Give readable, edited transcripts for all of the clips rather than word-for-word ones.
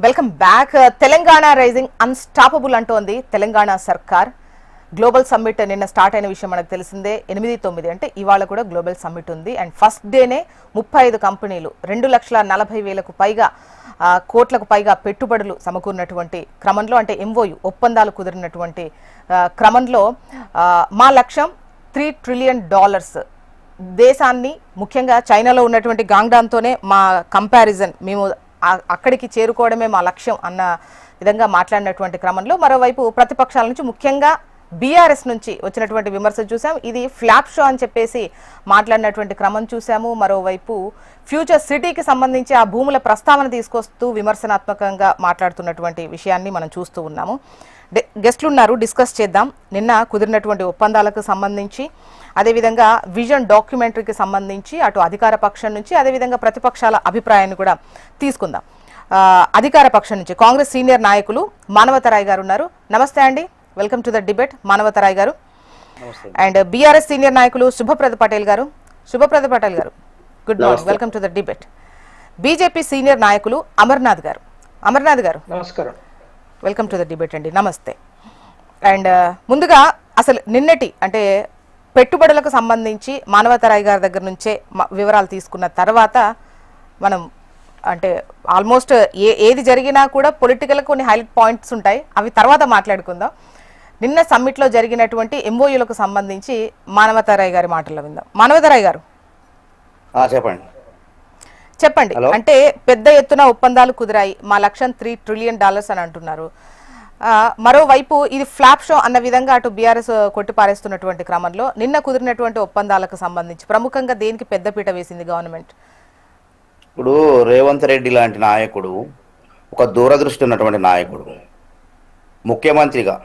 Welcome back. Telangana rising unstoppable అంటోంది తెలంగాణ సర్కార్. Global summit నిన్న స్టార్ట్ అయిన విషయం మనకు తెలిసిందే. 8-9 అంటే ఇవాళ కూడా గ్లోబల్ సమ్మిట్ ఉంది. అండ్ ఫస్ట్ డేనే 35 కంపెనీలు 2,40,000కు పైగా కోట్లకు పైగా పెట్టుబడులు సమకూరినటువంటి క్రమంలో, అంటే ఎంఓయు ఒప్పందాలు కుదిరినటువంటి క్రమంలో మా లక్ష్యం $3 ట్రిలియన్. దేశాన్ని ముఖ్యంగా చైనాలో ఉన్నటువంటి గాంగ్డాన్తోనే మా కంపారిజన్, మేము అక్కడికి చేరుకోవడమే మా లక్ష్యం అన్న విధంగా మాట్లాడినటువంటి క్రమంలో మరోవైపు ప్రతిపక్షాల నుంచి ముఖ్యంగా బీఆర్ఎస్ నుంచి వచ్చినటువంటి విమర్శలు చూసాం. ఇది ఫ్లాప్ షో అని చెప్పేసి మాట్లాడినటువంటి క్రమం చూసాము. మరోవైపు ఫ్యూచర్ సిటీకి సంబంధించి ఆ భూముల ప్రస్తావన తీసుకొస్తూ విమర్శనాత్మకంగా మాట్లాడుతున్నటువంటి విషయాన్ని మనం చూస్తూ ఉన్నాము. గెస్ట్లు ఉన్నారు, డిస్కస్ చేద్దాం. నిన్న కుదిరినటువంటి ఒప్పందాలకు సంబంధించి, అదేవిధంగా విజన్ డాక్యుమెంటరీకి సంబంధించి అటు అధికార పక్షం నుంచి అదేవిధంగా ప్రతిపక్షాల అభిప్రాయాన్ని కూడా తీసుకుందాం. అధికార పక్షం నుంచి కాంగ్రెస్ సీనియర్ నాయకులు మానవతరాయ్ గారు ఉన్నారు. నమస్తే అండి, వెల్కమ్ టు ద డిబేట్ మానవతరాయ్ గారు. అండ్ బీఆర్ఎస్ సీనియర్ నాయకులు శుభప్రద పటేల్ గారు. శుభప్రద పటేల్ గారు, good morning, welcome to the debate. BJP senior నాయకులు అమర్నాథ్ గారు. అమర్నాథ్ గారు, నమస్కారం, వెల్కమ్ టు ద డిబేట్ అండి, నమస్తే. అండ్ ముందుగా అసలు నిన్నటి అంటే పెట్టుబడులకు సంబంధించి మానవతరాయ్ గారి దగ్గర నుంచే వివరాలు తీసుకున్న తర్వాత మనం అంటే ఆల్మోస్ట్ ఏది జరిగినా కూడా పొలిటికల్ కొన్ని హైలైట్ పాయింట్స్ ఉంటాయి, అవి తర్వాత మాట్లాడుకుందాం. నిన్న సమ్మిట్లో జరిగినటువంటి ఎంఓయూలకు సంబంధించి మానవతరాయ్ గారి మాటల్లో విందాం. మానవతరాయ్ గారు చెప్పండి. అంటే పెద్ద ఎత్తున ఒప్పందాలు కుదిరాయి, మా లక్ష్యం $3 ట్రిలియన్ అని అంటున్నారు. మరోవైపు ఇది ఫ్లాప్ షో అన్న విధంగా అటు బీఆర్ఎస్ కొట్టిపారేస్తున్నటువంటి క్రమంలో నిన్న కుదిరినటువంటి ఒప్పందాలకు సంబంధించి ప్రముఖంగా దేనికి పెద్దపీట వేసింది గవర్నమెంట్? ఇప్పుడు రేవంత్ రెడ్డి లాంటి నాయకుడు, ఒక దూరదృష్టి ఉన్నటువంటి నాయకుడు, ముఖ్యమంత్రిగా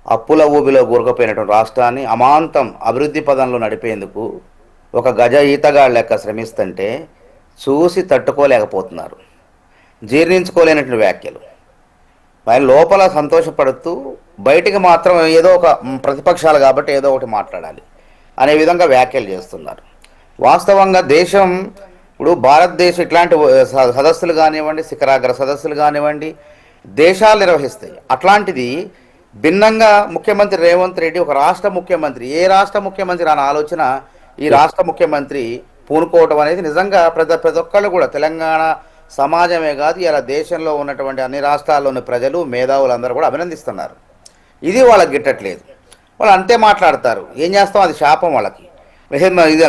అప్పుల ఊబిలో గురకపోయినటువంటి రాష్ట్రాన్ని అమాంతం అభివృద్ధి పదంలో నడిపేందుకు ఒక గజ ఈతగాళ్ళ లెక్క శ్రమిస్తుంటే చూసి తట్టుకోలేకపోతున్నారు. జీర్ణించుకోలేనటువంటి వ్యాఖ్యలు. ఆయన లోపల సంతోషపడుతూ బయటికి మాత్రం ఏదో ఒక ప్రతిపక్షాలు కాబట్టి ఏదో ఒకటి మాట్లాడాలి అనే విధంగా వ్యాఖ్యలు చేస్తున్నారు. వాస్తవంగా దేశం ఇప్పుడు భారతదేశం ఇట్లాంటి సదస్సులు కానివ్వండి, శిఖరాగ్ర సదస్సులు కానివ్వండి, దేశాలు నిర్వహిస్తాయి. అట్లాంటిది భిన్నంగా ముఖ్యమంత్రి రేవంత్ రెడ్డి ఒక రాష్ట్ర ముఖ్యమంత్రి, ఏ రాష్ట్ర ముఖ్యమంత్రి అనే ఆలోచన ఈ రాష్ట్ర ముఖ్యమంత్రి పూనుకోవటం అనేది నిజంగా ప్రతి ఒక్కళ్ళు కూడా తెలంగాణ సమాజమే కాదు, ఇలా దేశంలో ఉన్నటువంటి అన్ని రాష్ట్రాల్లోని ప్రజలు, మేధావులందరూ కూడా అభినందిస్తున్నారు. ఇది వాళ్ళకి గిట్టట్లేదు, వాళ్ళు అంతే మాట్లాడతారు. ఏం చేస్తాం, అది శాపం వాళ్ళకి.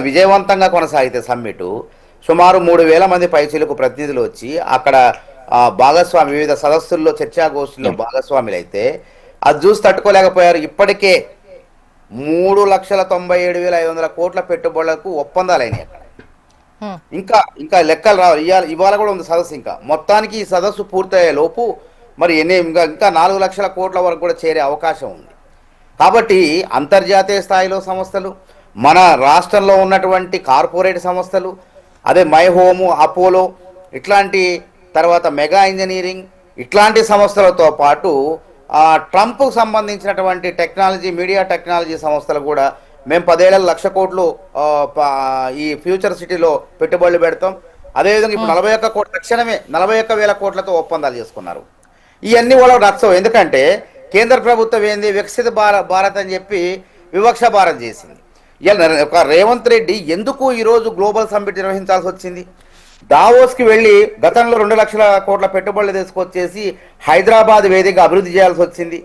విజయవంతంగా కొనసాగితే సమ్మిటు సుమారు 3,000 మంది పైచీలకు ప్రతినిధులు వచ్చి అక్కడ భాగస్వామి వివిధ సదస్సుల్లో చర్చాగోష్ఠుల్లో భాగస్వాములు అయితే అది చూసి తట్టుకోలేకపోయారు. ఇప్పటికే 3,97,500 కోట్ల పెట్టుబడులకు ఒప్పందాలు అయినాయి అక్కడ. ఇంకా లెక్కలు రావాలి. ఇవాళ కూడా ఉంది సదస్సు. ఇంకా మొత్తానికి ఈ సదస్సు పూర్తయ్యే లోపు మరి ఇంకా 4 లక్షల కోట్ల వరకు కూడా చేరే అవకాశం ఉంది. కాబట్టి అంతర్జాతీయ స్థాయిలో సంస్థలు, మన రాష్ట్రంలో ఉన్నటువంటి కార్పొరేట్ సంస్థలు, అదే మై హోము, అపోలో ఇట్లాంటి, తర్వాత మెగా ఇంజనీరింగ్ ఇట్లాంటి సంస్థలతో పాటు ట్రంప్కు సంబంధించినటువంటి టెక్నాలజీ, మీడియా టెక్నాలజీ సంస్థలు కూడా మేము 10,000 లక్ష కోట్లు ఈ ఫ్యూచర్ సిటీలో పెట్టుబడులు పెడతాం. అదేవిధంగా ఇప్పుడు 41 కోట్ల తక్షణమే 41,000 కోట్లతో ఒప్పందాలు చేసుకున్నారు. ఇవన్నీ వాళ్ళకి నచ్చవు. ఎందుకంటే కేంద్ర ప్రభుత్వం ఏంది, వికసిత భారత్ అని చెప్పి వివక్ష భారత్ చేసింది. ఇలా రేవంత్ రెడ్డి ఎందుకు ఈరోజు గ్లోబల్ సమ్మిట్ నిర్వహించాల్సి వచ్చింది? దావోస్కి వెళ్ళి గతంలో 2 లక్షల కోట్ల పెట్టుబడులు తీసుకొచ్చేసి హైదరాబాద్ వేదిక అభివృద్ధి చేయాల్సి వచ్చింది.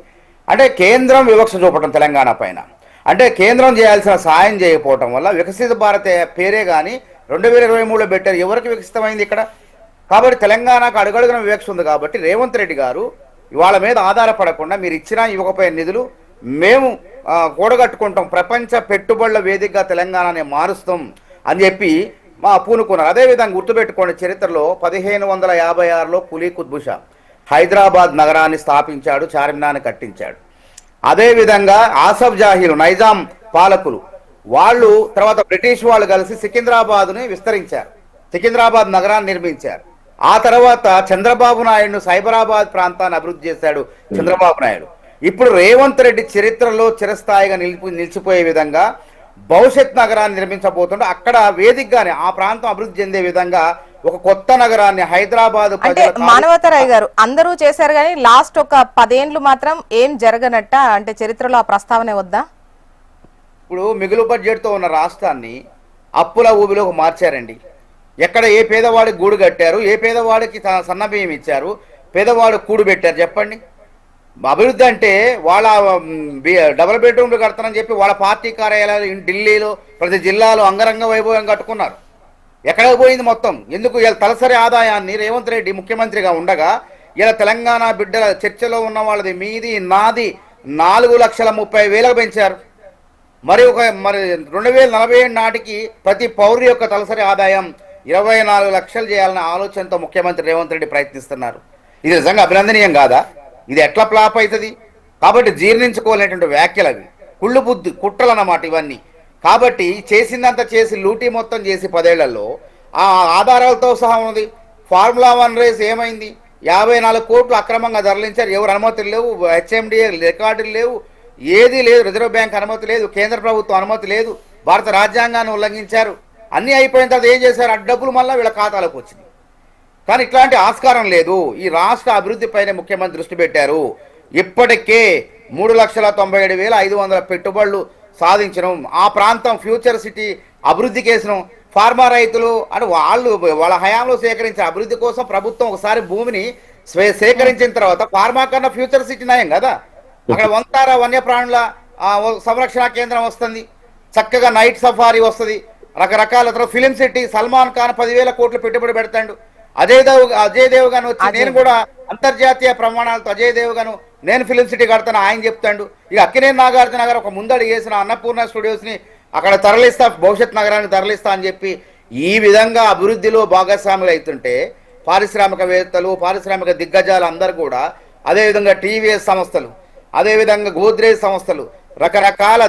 అంటే కేంద్రం వివక్ష చూపటం తెలంగాణ పైన, అంటే కేంద్రం చేయాల్సిన సాయం చేయకపోవటం వల్ల వికసిత భారత్ పేరే కానీ 2023లో పెట్టారు. ఎవరికి వికసితమైంది ఇక్కడ? కాబట్టి తెలంగాణకు అడుగడుగున వివక్ష ఉంది. కాబట్టి రేవంత్ రెడ్డి గారు ఇవాళ మీద ఆధారపడకుండా మీరు ఇచ్చినా ఇవ్వకపోయిన నిధులు మేము కూడగట్టుకుంటాం, ప్రపంచ పెట్టుబడుల వేదికగా తెలంగాణని మారుస్తాం అని చెప్పి పూనుకున్నారు. అదేవిధంగా గుర్తుపెట్టుకోండి, చరిత్రలో 1556లో కులీ కుతుబ్ షా హైదరాబాద్ నగరాన్ని స్థాపించాడు, చార్మినార్ని కట్టించాడు. అదేవిధంగా ఆసఫ్ జాహీలు నైజాం పాలకులు వాళ్ళు తర్వాత బ్రిటిష్ వాళ్ళు కలిసి సికింద్రాబాద్ని విస్తరించారు, సికింద్రాబాద్ నగరాన్ని నిర్మించారు. ఆ తర్వాత చంద్రబాబు నాయుడును సైబరాబాద్ ప్రాంతాన్ని అభివృద్ధి చేశాడు చంద్రబాబు నాయుడు. ఇప్పుడు రేవంత్ రెడ్డి చరిత్రలో చిరస్థాయిగా నిలిచిపోయే విధంగా భవిష్యత్ నగరాన్ని నిర్మించబోతుంటే అక్కడ వేదికగానే ఆ ప్రాంతం అభివృద్ధి చెందే విధంగా ఒక కొత్త నగరాన్ని హైదరాబాద్ అంటే ప్రజల మానవతరాయ్ గారు అందరూ చేశారు కానీ లాస్ట్ ఒక 10 ఏండ్లు మాత్రం ఏం జరగనట్ట, అంటే చరిత్రలో ఆ ప్రస్తావనే వద్దా? ఇప్పుడు మిగులు బడ్జెట్తో ఉన్న రాష్ట్రాన్ని అప్పుల ఊబిలోకి మార్చారండి. ఎక్కడ ఏ పేదవాడికి గూడు కట్టారు, ఏ పేదవాడికి సన్నబియ్యం ఇచ్చారు, పేదవాడు కూడు పెట్టారు చెప్పండి. అభివృద్ధి అంటే వాళ్ళ డబుల్ బెడ్రూమ్లు కడతానని చెప్పి వాళ్ళ పార్టీ కార్యాలయాలు ఢిల్లీలో ప్రతి జిల్లాలో అంగరంగ వైభవం కట్టుకున్నారు. ఎక్కడికి పోయింది మొత్తం? ఎందుకు? ఇలా తలసరి ఆదాయాన్ని రేవంత్ రెడ్డి ముఖ్యమంత్రిగా ఉండగా ఇలా తెలంగాణ బిడ్డల చర్చలో ఉన్న వాళ్ళది మీది నాది 4,30,000 పెంచారు. మరి 2047 నాటికి ప్రతి పౌరుడి యొక్క తలసరి ఆదాయం 24 లక్షలు చేయాలనే ఆలోచనతో ముఖ్యమంత్రి రేవంత్ రెడ్డి ప్రయత్నిస్తున్నారు. ఇది నిజంగా అభినందనీయం కాదా? ఇది ఎట్లా ఫ్లాప్ అవుతుంది? కాబట్టి జీర్ణించుకోలేనటువంటి వ్యాఖ్యలు అవి, కుళ్ళు బుద్ధి కుట్రలు అన్నమాట ఇవన్నీ. కాబట్టి చేసిందంతా చేసి లూటీ మొత్తం చేసి 10 ఏళ్లలో ఆ ఆధారాలతో సహా ఉన్నది. ఫార్ములా 1 రేస్ ఏమైంది? 54 కోట్లు అక్రమంగా తరలించారు. ఎవరు అనుమతులు లేవు, హెచ్ఎండిఏ రికార్డులు లేవు, ఏదీ లేదు, రిజర్వ్ బ్యాంక్ అనుమతి లేదు, కేంద్ర ప్రభుత్వం అనుమతి లేదు, భారత రాజ్యాంగాన్ని ఉల్లంఘించారు. అన్నీ అయిపోయిన తర్వాత ఏం చేశారు? ఆ డబ్బులు మళ్ళీ వీళ్ళ ఖాతాలోకి వచ్చింది. కానీ ఇట్లాంటి ఆస్కారం లేదు. ఈ రాష్ట్ర అభివృద్ధిపైనే ముఖ్యమంత్రి దృష్టి పెట్టారు. ఇప్పటికే 3,97,500 పెట్టుబడులు సాధించడం, ఆ ప్రాంతం ఫ్యూచర్ సిటీ అభివృద్ధి చేసిన ఫార్మా రైతులు అంటే వాళ్ళ హయాంలో సేకరించిన అభివృద్ధి కోసం ప్రభుత్వం ఒకసారి భూమిని సేకరించిన తర్వాత ఫార్మా కన్నా ఫ్యూచర్ సిటీ నయం కదా. అక్కడ వంతార వన్యప్రాణుల సంరక్షణ కేంద్రం వస్తుంది, చక్కగా నైట్ సఫారీ వస్తుంది, రకరకాల ఫిలిం సిటీ. సల్మాన్ ఖాన్ 10,000 కోట్లు పెట్టుబడి పెడతాడు. అజయ్ దేవ్ గాను వచ్చి నేను కూడా అంతర్జాతీయ ప్రమాణాలతో అజయ్ దేవ్ గాను నేను ఫిలిం సిటీ కడతాను ఆయన చెప్తాడు. ఇక అక్కినేని నాగార్జున గారు ఒక ముందడి చేసిన అన్నపూర్ణ స్టూడియోస్ ని అక్కడ తరలిస్తా, భవిష్యత్ నగరాన్ని తరలిస్తా అని చెప్పి ఈ విధంగా అభివృద్ధిలో భాగస్వాములు అవుతుంటే పారిశ్రామికవేత్తలు, పారిశ్రామిక దిగ్గజాలు అందరూ కూడా, అదేవిధంగా టీవీఎస్ సంస్థలు, అదేవిధంగా గోద్రేజ్ సంస్థలు, రకరకాల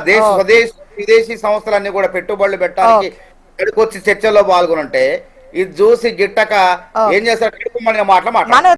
విదేశీ సంస్థలన్నీ కూడా పెట్టుబడులు పెట్టడానికి ఇక్కడికి వచ్చి చర్చల్లో పాల్గొనుంటే ఇది చూసి గిట్టక ఏం చేస్తారు? మాటలు మాట్లాడారు.